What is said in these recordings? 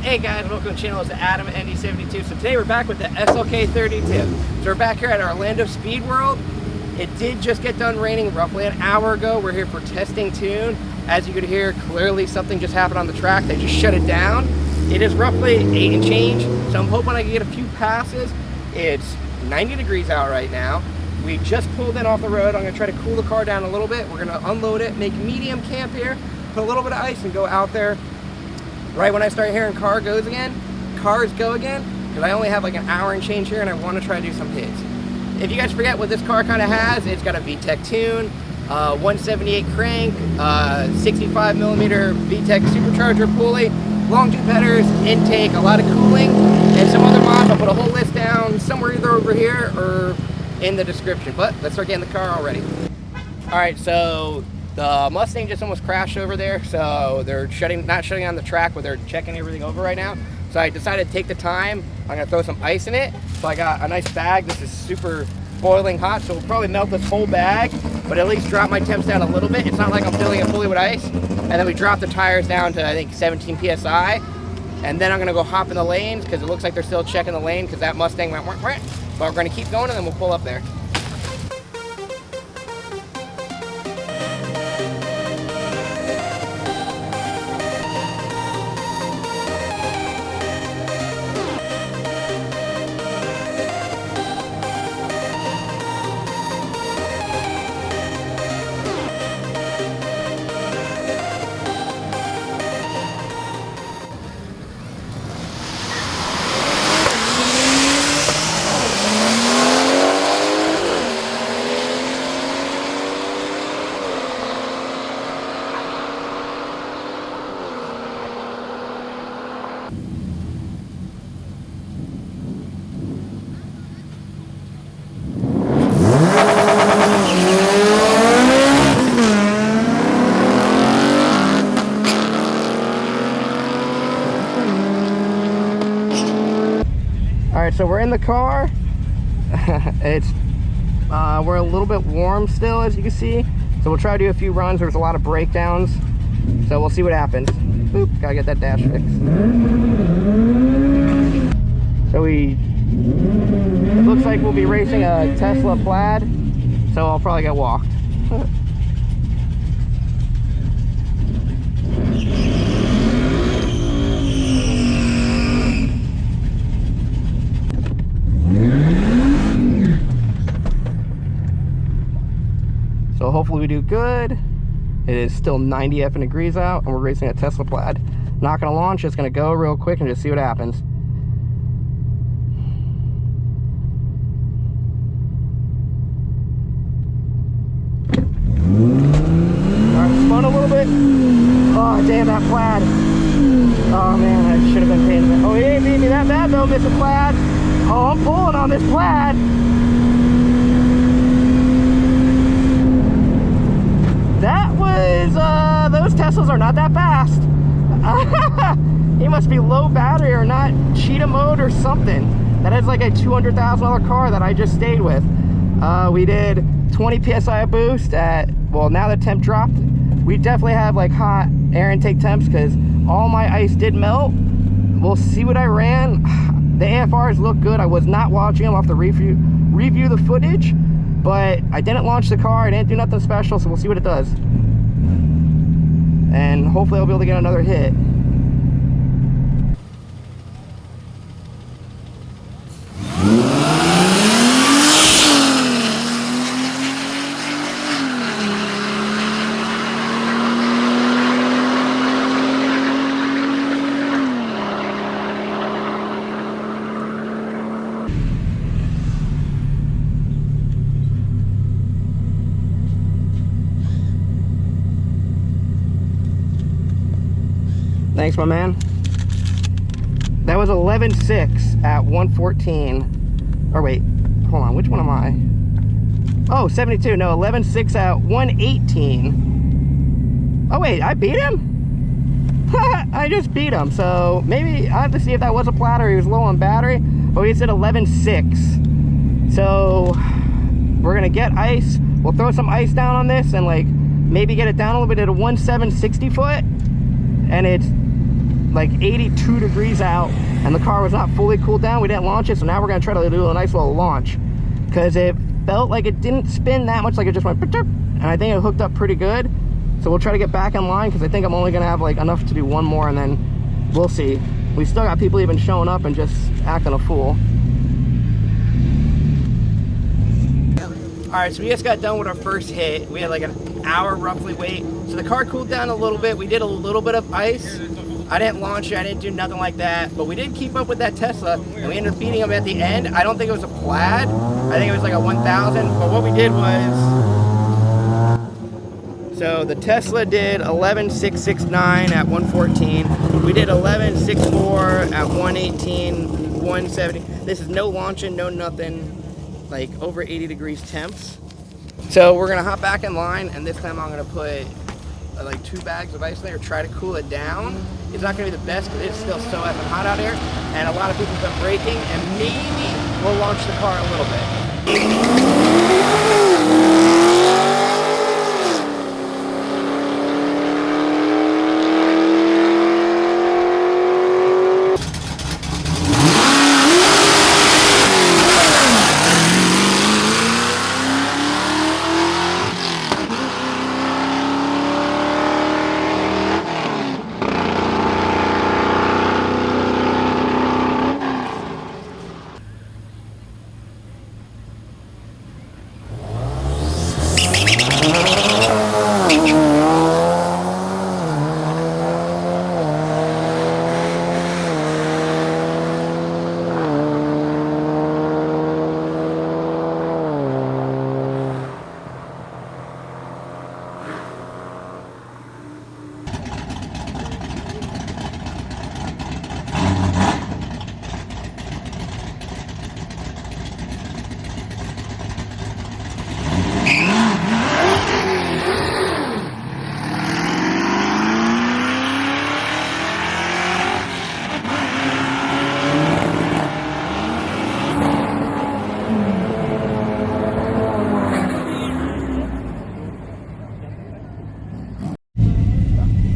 Hey guys, welcome to the channel. It's Adam at ND72. So today we're back with the SLK32. So we're back here at Orlando Speed World. It did just get done raining roughly an hour ago. We're here for testing tune. As you could hear, clearly something just happened on the track. They just shut it down. It is roughly 8 and change, so I'm hoping I can get a few passes. It's 90 degrees out right now. We just pulled in off the road. I'm gonna try to cool the car down a little bit. We're gonna unload it, make medium camp here, put a little bit of ice and go out there. Right when I start hearing cars go again, because I only have like an hour and change here and I want to try to do some hits. If you guys forget what this car kind of has, it's got a VTEC tune, 178 crank, 65mm VTEC supercharger pulley, long tube headers, intake, a lot of cooling, and some other mods. I'll put a whole list down somewhere either over here or in the description. But let's start getting the car already. Alright, so the Mustang just almost crashed over there, so they're not shutting on the track, but they're checking everything over right now. So I decided to take the time. I'm gonna throw some ice in it. So I got a nice bag. This is super boiling hot, so we'll probably melt this whole bag, but at least drop my temps down a little bit. It's not like I'm filling it fully with ice. And then we drop the tires down to, I think, 17 PSI. And then I'm gonna go hop in the lanes, because it looks like they're still checking the lane, because that Mustang went, but we're gonna keep going and then we'll pull up there. Alright, so we're in the car. We're a little bit warm still, as you can see. So we'll try to do a few runs. There's a lot of breakdowns. So we'll see what happens. Boop, gotta get that dash fixed. So it looks like we'll be racing a Tesla Plaid. So I'll probably get walked. So hopefully we do good. It is still 90 effing degrees out and we're racing a Tesla Plaid. Not gonna launch, just gonna go real quick and just see what happens. Alright, spun a little bit. Oh damn, that Plaid. Oh man, I should have been paying attention. Oh, he ain't beating me that bad though, Mr. Plaid. Oh, I'm pulling on this Plaid. That was, those Teslas are not that fast. He must be low battery or not cheetah mode or something. That is like a $200,000 car that I just stayed with. We did 20 PSI boost at, well, now the temp dropped. We definitely have like hot air intake temps because all my ice did melt. We'll see what I ran. The AFRs look good. I was not watching them. I'll have to review the footage. But I didn't launch the car, I didn't do nothing special, so we'll see what it does. And hopefully I'll be able to get another hit. Thanks, my man. That was 11.6 at 114. Or wait, hold on, which one am I? Oh, 72. No, 11.6 at 118. Oh wait, I beat him? I just beat him. So maybe I have to see if that was a Plaid or he was low on battery. But he said 11.6. So we're gonna get ice. We'll throw some ice down on this and like maybe get it down a little bit at a 1.7 60 foot. And it's like 82 degrees out and the car was not fully cooled down. We didn't launch it, so now we're gonna try to do a nice little launch because it felt like it didn't spin that much, like it just went, and I think it hooked up pretty good. So we'll try to get back in line because I think I'm only gonna have like enough to do one more, and then we'll see. We still got people even showing up and just acting a fool. All right, so we just got done with our first hit. We had like an hour roughly wait. So the car cooled down a little bit. We did a little bit of ice. I didn't launch it, I didn't do nothing like that, but we did keep up with that Tesla, and we ended up beating them at the end. I don't think it was a plaid. I think it was like a 1000, but what we did was, so the Tesla did 11,669 at 114. We did 11,64 at 118, 170. This is no launching, no nothing. Like over 80 degrees temps. So we're gonna hop back in line, and this time I'm gonna put like 2 bags of ice in there, try to cool it down. It's not gonna be the best because it's still so effing hot out here, and a lot of people have been braking, and maybe we'll launch the car a little bit.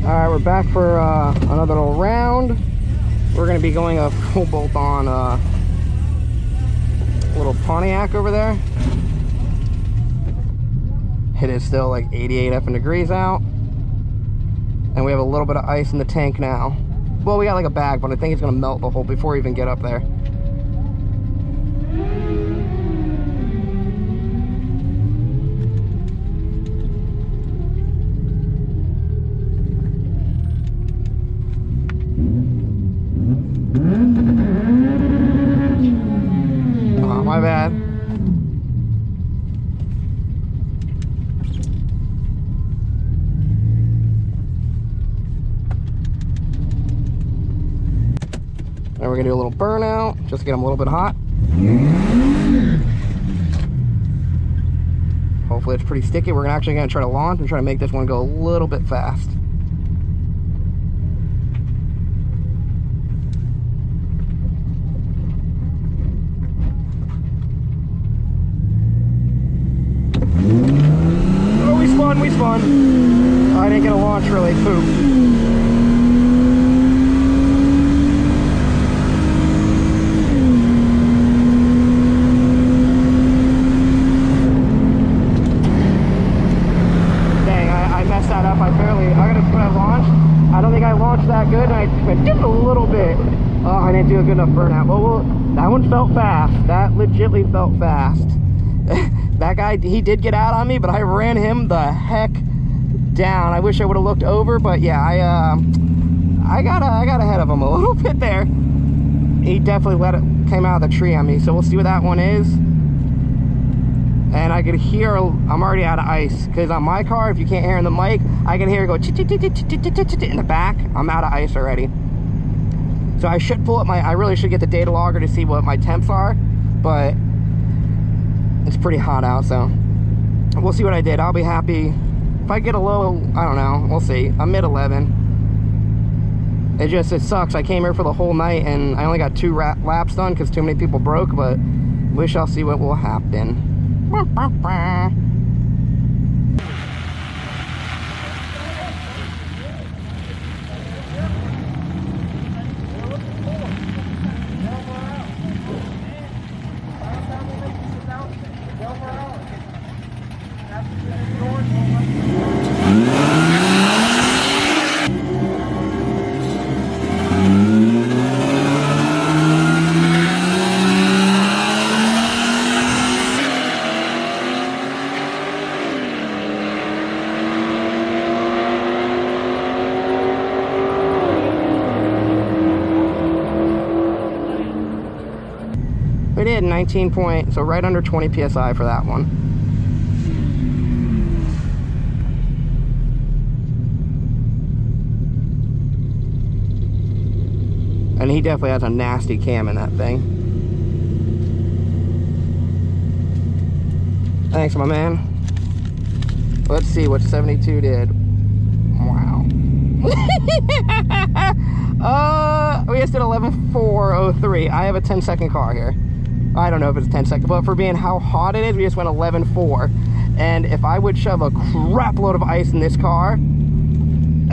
Alright, we're back for another little round. We're going to be going a full bolt on little Pontiac over there. It is still like 88 effing degrees out. And we have a little bit of ice in the tank now. Well, we got like a bag, but I think it's going to melt the whole before we even get up there. Oh, my bad. Now we're gonna do a little burnout, just to get them a little bit hot. Hopefully it's pretty sticky. We're actually gonna try to launch and try to make this one go a little bit fast. Oh, we spun. I didn't get a launch really. Poop. That good, and I went just a little bit. Oh, I didn't do a good enough burnout. Well, that one felt fast. That legitly felt fast. That guy, he did get out on me, but I ran him the heck down. I wish I would have looked over, but yeah, I got ahead of him a little bit there. He definitely came out of the tree on me. So we'll see what that one is. And I could hear, I'm already out of ice, because on my car, if you can't hear in the mic, I can hear it go in the back. I'm out of ice already. So I should pull up I really should get the data logger to see what my temps are, but it's pretty hot out, so we'll see what I did. I'll be happy. If I get a low, I don't know, we'll see. I'm mid 11. It sucks. I came here for the whole night, and I only got 2 laps done, because too many people broke, but we shall see what will happen. did 19 point, so right under 20 PSI for that one. And he definitely has a nasty cam in that thing. Thanks, my man. Let's see what 72 did. Wow. We just did 11.403. I have a 10-second car here. I don't know if it's 10 seconds, but for being how hot it is, we just went 11.4. And if I would shove a crap load of ice in this car,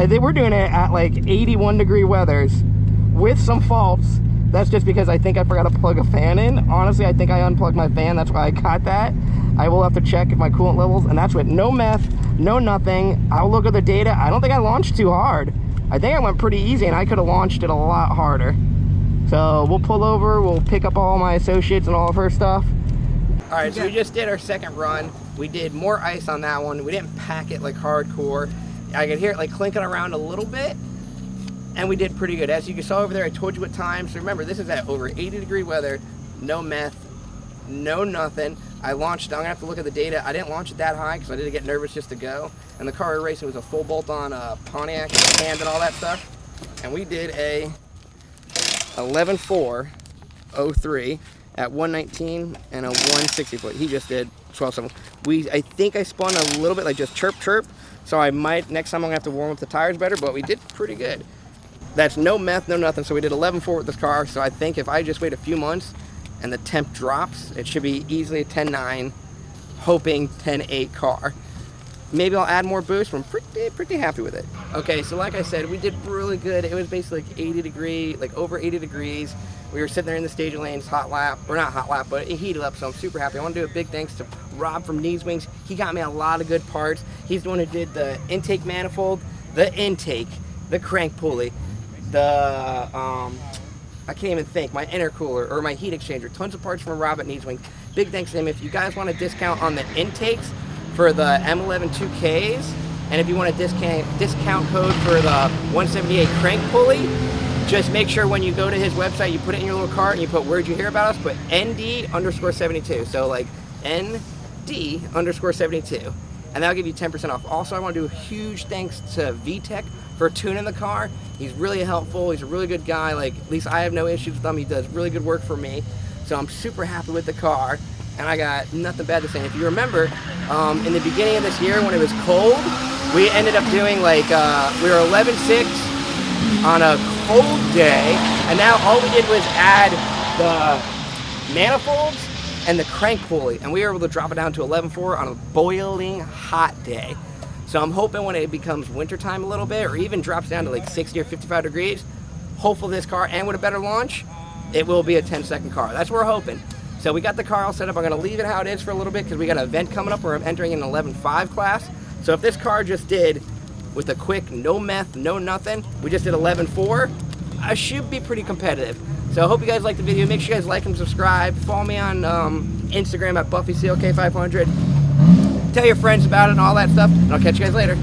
they were doing it at like 81 degree weathers with some faults. That's just because I think I forgot to plug a fan in. Honestly, I think I unplugged my fan. That's why I got that. I will have to check if my coolant levels, and that's with no meth, no nothing. I'll look at the data. I don't think I launched too hard. I think I went pretty easy, and I could have launched it a lot harder. So we'll pull over, we'll pick up all my associates and all of her stuff. All right, so we just did our second run. We did more ice on that one. We didn't pack it like hardcore. I could hear it like clinking around a little bit, and we did pretty good. As you saw over there, I told you what time. So remember, this is at over 80 degree weather, no meth, no nothing. I launched, I'm gonna have to look at the data. I didn't launch it that high because I didn't get nervous just to go. And the car we were racing was a full bolt-on Pontiac hand and all that stuff. And we did a 11.403 at 119 and a 160 foot. He just did 12.7. I think I spun a little bit, like just chirp chirp. So I might, next time I'm gonna have to warm up the tires better, but we did pretty good. That's no meth, no nothing. So we did 11.4 with this car. So I think if I just wait a few months and the temp drops, it should be easily a 10.9, hoping 10.8 car. Maybe I'll add more boost, but I'm pretty happy with it. Okay, so like I said, we did really good. It was basically like 80 degree, like over 80 degrees. We were sitting there in the staging lanes, hot lap, or not hot lap, but it heated up, so I'm super happy. I want to do a big thanks to Rob from Needswings. He got me a lot of good parts. He's the one who did the intake manifold, the intake, the crank pulley, the, I can't even think, my intercooler or my heat exchanger. Tons of parts from Rob at Needswings. Big thanks to him. If you guys want a discount on the intakes for the M11 2Ks, and if you want a discount code for the 178 crank pulley, just make sure when you go to his website, you put it in your little cart and you put where'd you hear about us, put ND_72. So like ND_72. And that'll give you 10% off. Also, I want to do a huge thanks to VTech for tuning the car. He's really helpful. He's a really good guy. Like, at least I have no issues with him. He does really good work for me. So I'm super happy with the car. And I got nothing bad to say. If you remember, in the beginning of this year when it was cold, we ended up doing like, we were 11.6 on a cold day. And now all we did was add the manifolds and the crank pulley, and we were able to drop it down to 11.4 on a boiling hot day. So I'm hoping when it becomes wintertime a little bit, or even drops down to like 60 or 55 degrees, hopefully this car, and with a better launch, it will be a 10-second car. That's what we're hoping. So we got the car all set up. I'm gonna leave it how it is for a little bit because we got an event coming up where I'm entering an 11.5 class. So if this car just did, with a quick no meth, no nothing, we just did 11.4, I should be pretty competitive. So I hope you guys liked the video. Make sure you guys like and subscribe. Follow me on Instagram at BuffyCLK500. Tell your friends about it and all that stuff. And I'll catch you guys later.